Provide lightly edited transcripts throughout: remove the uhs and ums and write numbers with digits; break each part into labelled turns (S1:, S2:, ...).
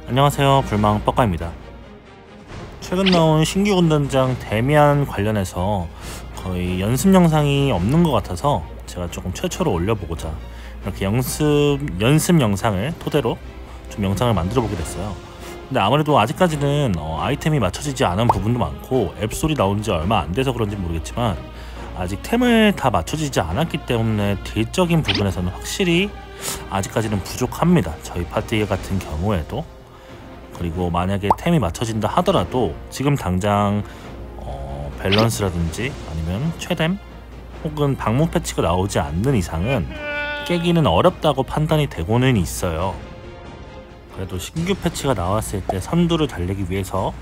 S1: 안녕하세요, 불망 뻑가입니다. 최근 나온 신규 군단장 데미안 관련해서 거의 연습 영상이 없는 것 같아서 제가 조금 최초로 올려보고자 이렇게 연습 영상을 토대로 좀 영상을 만들어 보게 됐어요. 근데 아무래도 아직까지는 아이템이 맞춰지지 않은 부분도 많고 앱솔이 나온 지 얼마 안 돼서 그런지 모르겠지만 아직 템을 다 맞춰지지 않았기 때문에 딜적인 부분에서는 확실히 아직까지는 부족합니다. 저희 파티 같은 경우에도. 그리고 만약에 템이 맞춰진다 하더라도 지금 당장 밸런스라든지 아니면 최뎀 혹은 방문 패치가 나오지 않는 이상은 깨기는 어렵다고 판단이 되고는 있어요. 그래도 신규 패치가 나왔을 때 선두를 달리기 위해서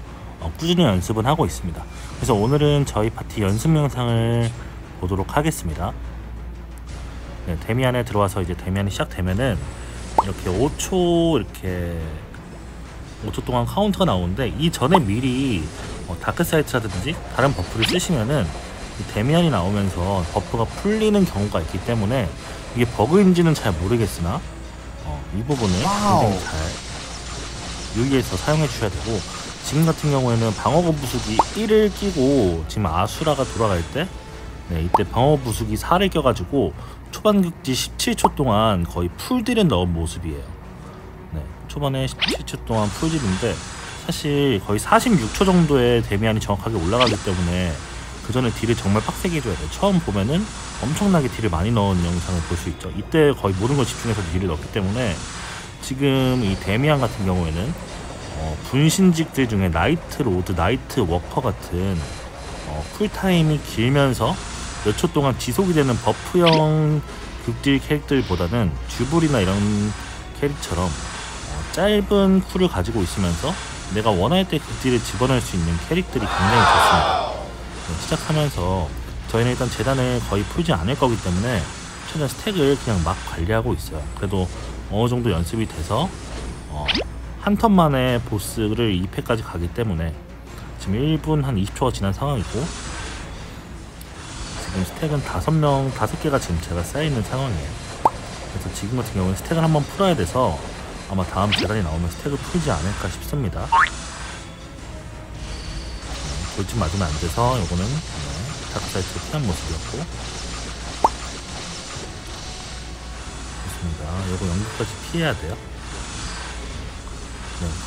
S1: 꾸준히 연습은 하고 있습니다. 그래서 오늘은 저희 파티 연습 영상을 보도록 하겠습니다. 네, 데미안에 들어와서 이제 데미안이 시작되면은 이렇게 5초 동안 카운트가 나오는데 이 전에 미리 다크사이트라든지 다른 버프를 쓰시면은 이 데미안이 나오면서 버프가 풀리는 경우가 있기 때문에 이게 버그인지는 잘 모르겠으나 이 부분을 굉장히 잘 유의해서 사용해 주셔야 되고, 지금 같은 경우에는 방어구 부수기 1을 끼고 지금 아수라가 돌아갈 때 이때 방어 부수기 4를 껴가지고 초반 극지 17초 동안 거의 풀딜을 넣은 모습이에요. 초반에 17초 동안 풀딜인데 사실 거의 46초 정도의 데미안이 정확하게 올라가기 때문에 그 전에 딜을 정말 빡세게 해줘야 돼요. 처음 보면은 엄청나게 딜을 많이 넣은 영상을 볼 수 있죠. 이때 거의 모든 걸 집중해서 딜을 넣기 때문에 지금 이 데미안 같은 경우에는 분신직들 중에 나이트 로드, 나이트 워커 같은 쿨타임이 길면서 몇 초 동안 지속이 되는 버프형 극딜 캐릭터보다는 주불이나 이런 캐릭처럼 짧은 쿨을 가지고 있으면서 내가 원할 때 극딜을 집어넣을 수 있는 캐릭들이 굉장히 좋습니다. 시작하면서 저희는 일단 재단을 거의 풀지 않을 거기 때문에 최대한 스택을 그냥 막 관리하고 있어요. 그래도 어느 정도 연습이 돼서 한 턴 만에 보스를 2패까지 가기 때문에 지금 1분 한 20초가 지난 상황이고, 지금 스택은 5개가 지금 제가 쌓여있는 상황이에요. 그래서 지금 같은 경우는 스택을 한번 풀어야 돼서 아마 다음 재단이 나오면 스택을 풀지 않을까 싶습니다. 돌진 맞으면 안 돼서 요거는 다크사이트로 피한 모습이었고, 좋습니다. 요거 연기까지 피해야 돼요.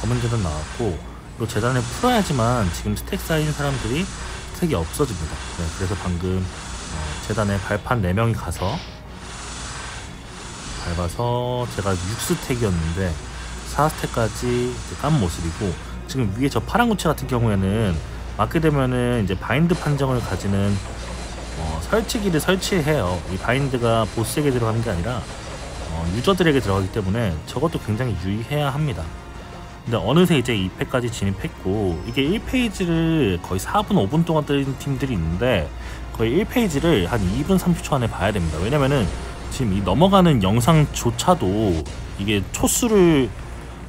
S1: 검은 재단 나왔고, 이 재단을 풀어야지만 지금 스택 쌓인 사람들이 스택이 없어집니다. 그래서 방금 재단에 발판 4명이 가서 밟아서 제가 6스택이었는데 4스택까지 깐 모습이고, 지금 위에 저 파란 구체 같은 경우에는 맞게 되면은 이제 바인드 판정을 가지는 설치기를 설치해요. 이 바인드가 보스에게 들어가는 게 아니라 유저들에게 들어가기 때문에 저것도 굉장히 유의해야 합니다. 근데 어느새 이제 2패까지 진입했고, 이게 1페이지를 거의 4분 5분 동안 때리는 팀들이 있는데 거의 1페이지를 한 2분 30초 안에 봐야 됩니다. 왜냐면은 지금 이 넘어가는 영상조차도 이게 초수가 계속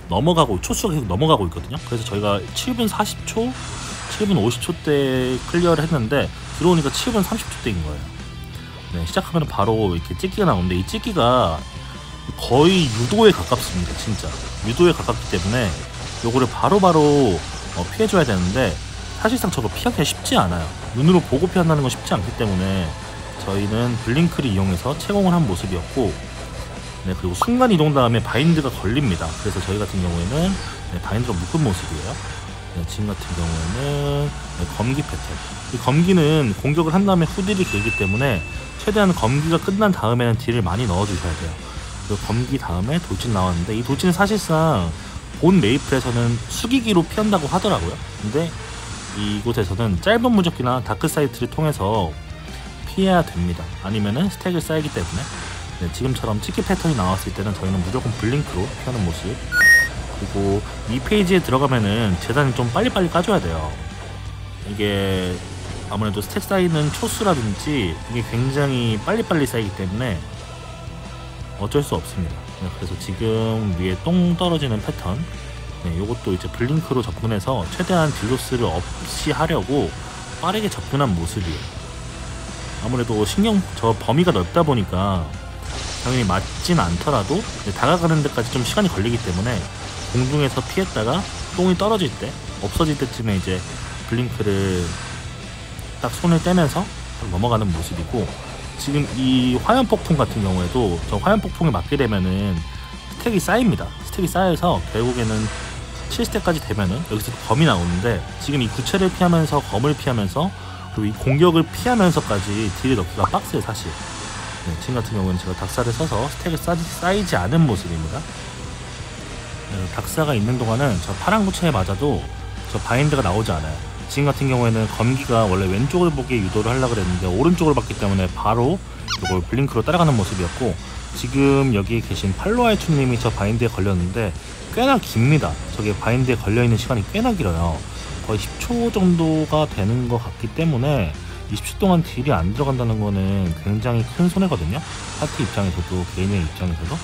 S1: 넘어가고 있거든요. 그래서 저희가 7분 40초, 7분 50초 때 클리어를 했는데 들어오니까 7분 30초 때인 거예요. 시작하면 바로 이렇게 찍기가 나오는데 이 찍기가 거의 유도에 가깝습니다. 진짜 유도에 가깝기 때문에 요거를 바로바로 피해줘야 되는데 사실상 저거 피하기가 쉽지 않아요. 눈으로 보고 피한다는 건 쉽지 않기 때문에 저희는 블링크를 이용해서 채공을 한 모습이었고, 그리고 순간 이동 다음에 바인드가 걸립니다. 그래서 저희 같은 경우에는 바인드로 묶은 모습이에요. 지금 같은 경우에는 검기 패턴. 이 검기는 공격을 한 다음에 후딜이 길기 때문에 최대한 검기가 끝난 다음에는 딜을 많이 넣어주셔야 돼요. 그리고 검기 다음에 돌진 나왔는데 이 돌진은 사실상 본 메이플에서는 숙이기로 피한다고 하더라고요. 근데 이곳에서는 짧은 무적기나 다크사이트를 통해서 피해야 됩니다. 아니면은 스택을 쌓이기 때문에 지금처럼 찍기 패턴이 나왔을 때는 저희는 무조건 블링크로 피하는 모습. 그리고 이 페이지에 들어가면은 재단이 좀 빨리빨리 까줘야 돼요. 이게 아무래도 스택 쌓이는 초수라든지 이게 굉장히 빨리빨리 쌓이기 때문에 어쩔 수 없습니다. 그래서 지금 위에 똥 떨어지는 패턴, 요것도 이제 블링크로 접근해서 최대한 딜로스를 없이 하려고 빠르게 접근한 모습이에요. 아무래도 저 범위가 넓다 보니까 당연히 맞진 않더라도 다가가는 데까지 좀 시간이 걸리기 때문에 공중에서 피했다가 똥이 떨어질 때, 없어질 때쯤에 이제 블링크를 딱 손을 떼면서 넘어가는 모습이고, 지금 이 화염폭풍 같은 경우에도 저 화염폭풍에 맞게 되면은 스택이 쌓입니다. 스택이 쌓여서 결국에는 7스택까지 되면은 여기서 검이 나오는데, 지금 이 구체를 피하면서 검을 피하면서 그리고 이 공격을 피하면서까지 딜을 넣기가 빡세요 사실. 네, 지금 같은 경우는 제가 닥사를 써서 스택을 쌓이지 않은 모습입니다. 네, 닥사가 있는 동안은 저 파란 구체에 맞아도 저 바인드가 나오지 않아요. 지금 같은 경우에는 검기가 원래 왼쪽을 보기에 유도를 하려고 그랬는데 오른쪽을 봤기 때문에 바로 이걸 블링크로 따라가는 모습이었고, 지금 여기 계신 팔로아이추님이 저 바인드에 걸렸는데 꽤나 깁니다. 저게 바인드에 걸려있는 시간이 꽤나 길어요. 거의 10초 정도가 되는 것 같기 때문에 20초 동안 딜이 안 들어간다는 거는 굉장히 큰 손해거든요. 파티 입장에서도 개인의 입장에서도.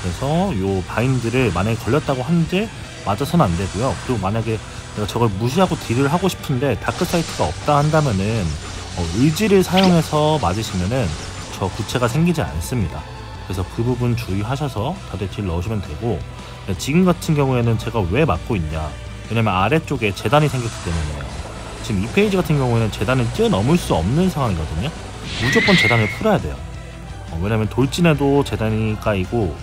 S1: 그래서 요 바인드를 만약에 걸렸다고 한들 맞아서는 안 되고요. 그리고 만약에 내가 저걸 무시하고 딜을 하고 싶은데 다크사이트가 없다 한다면은 의지를 사용해서 맞으시면은 저 구체가 생기지 않습니다. 그래서 그 부분 주의하셔서 다들 딜 넣으시면 되고, 지금 같은 경우에는 제가 왜 맞고 있냐, 왜냐면 아래쪽에 재단이 생겼기 때문이에요. 지금 이 페이지 같은 경우에는 재단을 뛰어넘을 수 없는 상황이거든요. 무조건 재단을 풀어야 돼요. 왜냐면 돌진에도 재단이 까이고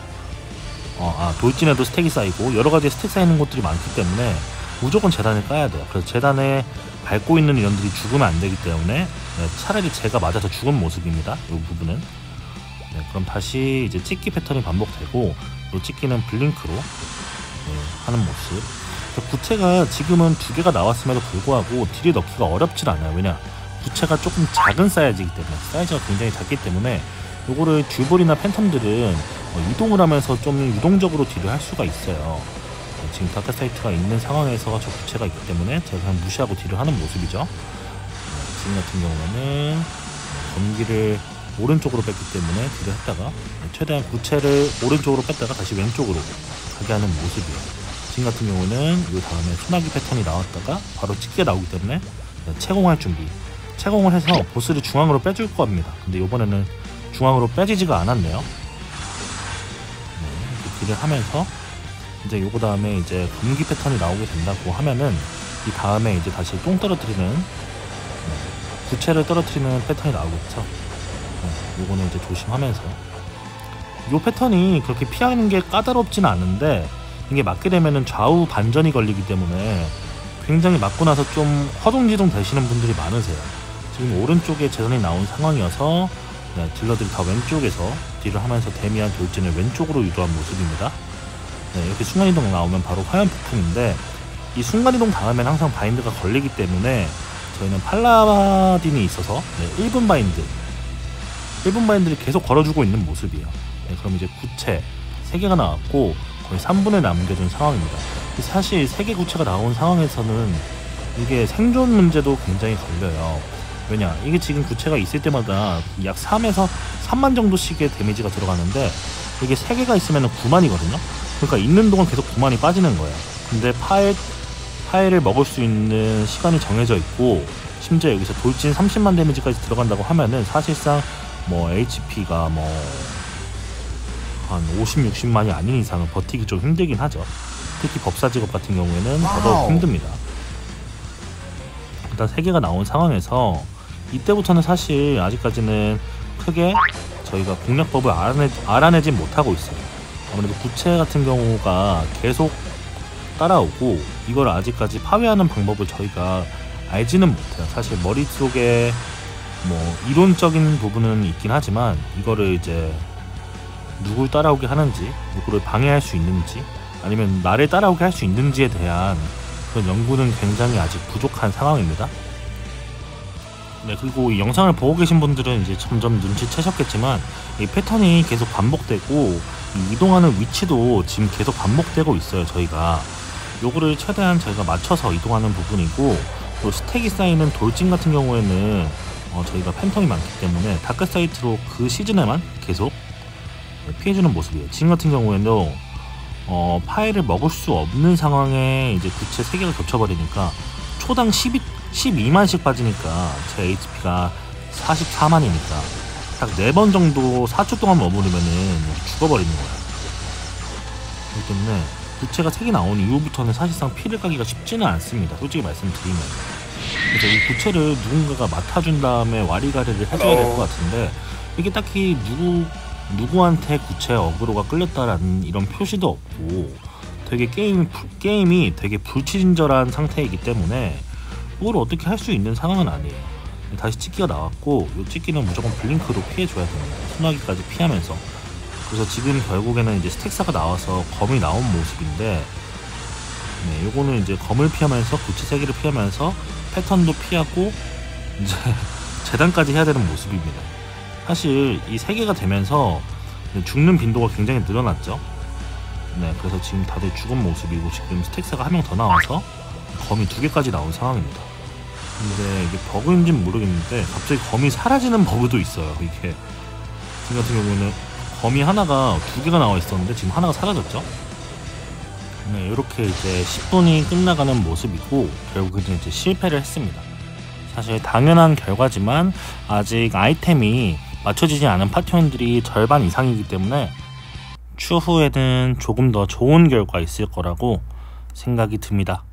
S1: 돌진에도 스택이 쌓이고 여러가지 스택 쌓이는 곳들이 많기 때문에 무조건 재단을 까야 돼요. 그래서 재단에 밟고 있는 인원들이 죽으면 안 되기 때문에 차라리 제가 맞아서 죽은 모습입니다. 이 부분은. 그럼 다시 이제 찍기 패턴이 반복되고, 또 찍기는 블링크로 하는 모습. 구체가 지금은 2개가 나왔음에도 불구하고 딜이 넣기가 어렵질 않아요. 왜냐, 구체가 조금 작은 사이즈이기 때문에, 사이즈가 굉장히 작기 때문에 요거를 듀볼이나 팬텀들은 이동을 하면서 좀 유동적으로 딜을 할 수가 있어요. 지금 다크사이트가 있는 상황에서 저 구체가 있기 때문에 제가 그냥 무시하고 딜을 하는 모습이죠. 지금 같은 경우는 검기를 오른쪽으로 뺐기 때문에 딜을 했다가 최대한 구체를 오른쪽으로 뺐다가 다시 왼쪽으로 가게 하는 모습이에요. 지금 같은 경우는 이 다음에 소나기 패턴이 나왔다가 바로 찍게 나오기 때문에 채공할 준비, 채공을 해서 보스를 중앙으로 빼줄 겁니다. 근데 이번에는 중앙으로 빼지지가 않았네요. 이렇게 딜을 하면서 이제 요거 다음에 이제 검기 패턴이 나오게 된다고 하면은 이 다음에 이제 다시 똥 떨어뜨리는 구체를 떨어뜨리는 패턴이 나오겠죠. 요거는 이제 조심하면서, 요 패턴이 그렇게 피하는 게 까다롭진 않은데 이게 맞게 되면은 좌우 반전이 걸리기 때문에 굉장히 맞고 나서 좀 허둥지둥 되시는 분들이 많으세요. 지금 오른쪽에 재단이 나온 상황이어서 딜러들이 다 왼쪽에서 딜을 하면서 데미안 돌진을 왼쪽으로 유도한 모습입니다. 이렇게 순간이동 나오면 바로 화염폭풍인데, 이 순간이동 다음엔 항상 바인드가 걸리기 때문에 저희는 팔라딘이 있어서 1분 바인드를 계속 걸어주고 있는 모습이에요. 그럼 이제 구체 3개가 나왔고 거의 3분에 남겨준 상황입니다. 사실 3개 구체가 나온 상황에서는 이게 생존 문제도 굉장히 걸려요. 왜냐, 이게 지금 구체가 있을 때마다 약 3에서 3만 정도씩의 데미지가 들어가는데 이게 3개가 있으면 9만이거든요. 그러니까 있는 동안 계속 9만이 빠지는 거예요. 근데 파일을 먹을 수 있는 시간이 정해져 있고, 심지어 여기서 돌진 30만 데미지까지 들어간다고 하면은 사실상 뭐 HP가 뭐 한 50, 60만이 아닌 이상은 버티기 좀 힘들긴 하죠. 특히 법사 직업 같은 경우에는 더더욱 힘듭니다. 일단 3개가 나온 상황에서 이때부터는 사실 아직까지는 크게 저희가 공략법을 알아내진 못하고 있어요. 아무래도 구체 같은 경우가 계속 따라오고 이걸 아직까지 파괴하는 방법을 저희가 알지는 못해요. 사실 머릿속에 뭐 이론적인 부분은 있긴 하지만 이거를 이제 누굴 따라오게 하는지, 누구를 방해할 수 있는지, 아니면 나를 따라오게 할 수 있는지에 대한 그런 연구는 굉장히 아직 부족한 상황입니다. 그리고 이 영상을 보고 계신 분들은 이제 점점 눈치채셨겠지만 이 패턴이 계속 반복되고 이 이동하는 위치도 지금 계속 반복되고 있어요. 저희가 요거를 최대한 저희가 맞춰서 이동하는 부분이고, 또 스택이 쌓이는 돌진 같은 경우에는 저희가 팬텀이 많기 때문에 다크사이트로 그 시즌에만 계속 피해주는 모습이에요. 지금 같은 경우에도 파일을 먹을 수 없는 상황에 이제 구체 3개가 겹쳐버리니까 초당 12만씩 빠지니까 제 HP가 44만이니까 딱 4번 정도 4초 동안 머무르면은 죽어버리는 거야. 그렇기 때문에 구체가 3개 나온 이후부터는 사실상 피를 까기가 쉽지는 않습니다. 솔직히 말씀드리면. 그래서 이 구체를 누군가가 맡아준 다음에 와리가리를 해줘야 될 것 같은데, 이게 딱히 누구한테 구체 어그로가 끌렸다라는 이런 표시도 없고, 되게 게임이 되게 불친절한 상태이기 때문에 뭘 어떻게 할 수 있는 상황은 아니에요. 다시 찍기가 나왔고, 이 찍기는 무조건 블링크로 피해줘야 됩니다. 소나기까지 피하면서. 그래서 지금 결국에는 이제 스택사가 나와서 검이 나온 모습인데, 네, 요거는 이제 검을 피하면서 구체 3개를 피하면서 패턴도 피하고 이제 재단까지 해야 되는 모습입니다. 사실 이 3개가 되면서 죽는 빈도가 굉장히 늘어났죠. 네, 그래서 지금 다들 죽은 모습이고, 지금 스택사가 1명 더 나와서 검이 2개까지 나온 상황입니다. 근데 이게 버그인지는 모르겠는데 갑자기 검이 사라지는 버그도 있어요. 이게 지금 같은 경우는 검이 하나가 2개가 나와 있었는데 지금 하나가 사라졌죠. 네, 이렇게 이제 10분이 끝나가는 모습이고, 결국은 이제 실패를 했습니다. 사실 당연한 결과지만 아직 아이템이 맞춰지지 않은 파티원들이 절반 이상이기 때문에 추후에는 조금 더 좋은 결과 있을 거라고 생각이 듭니다.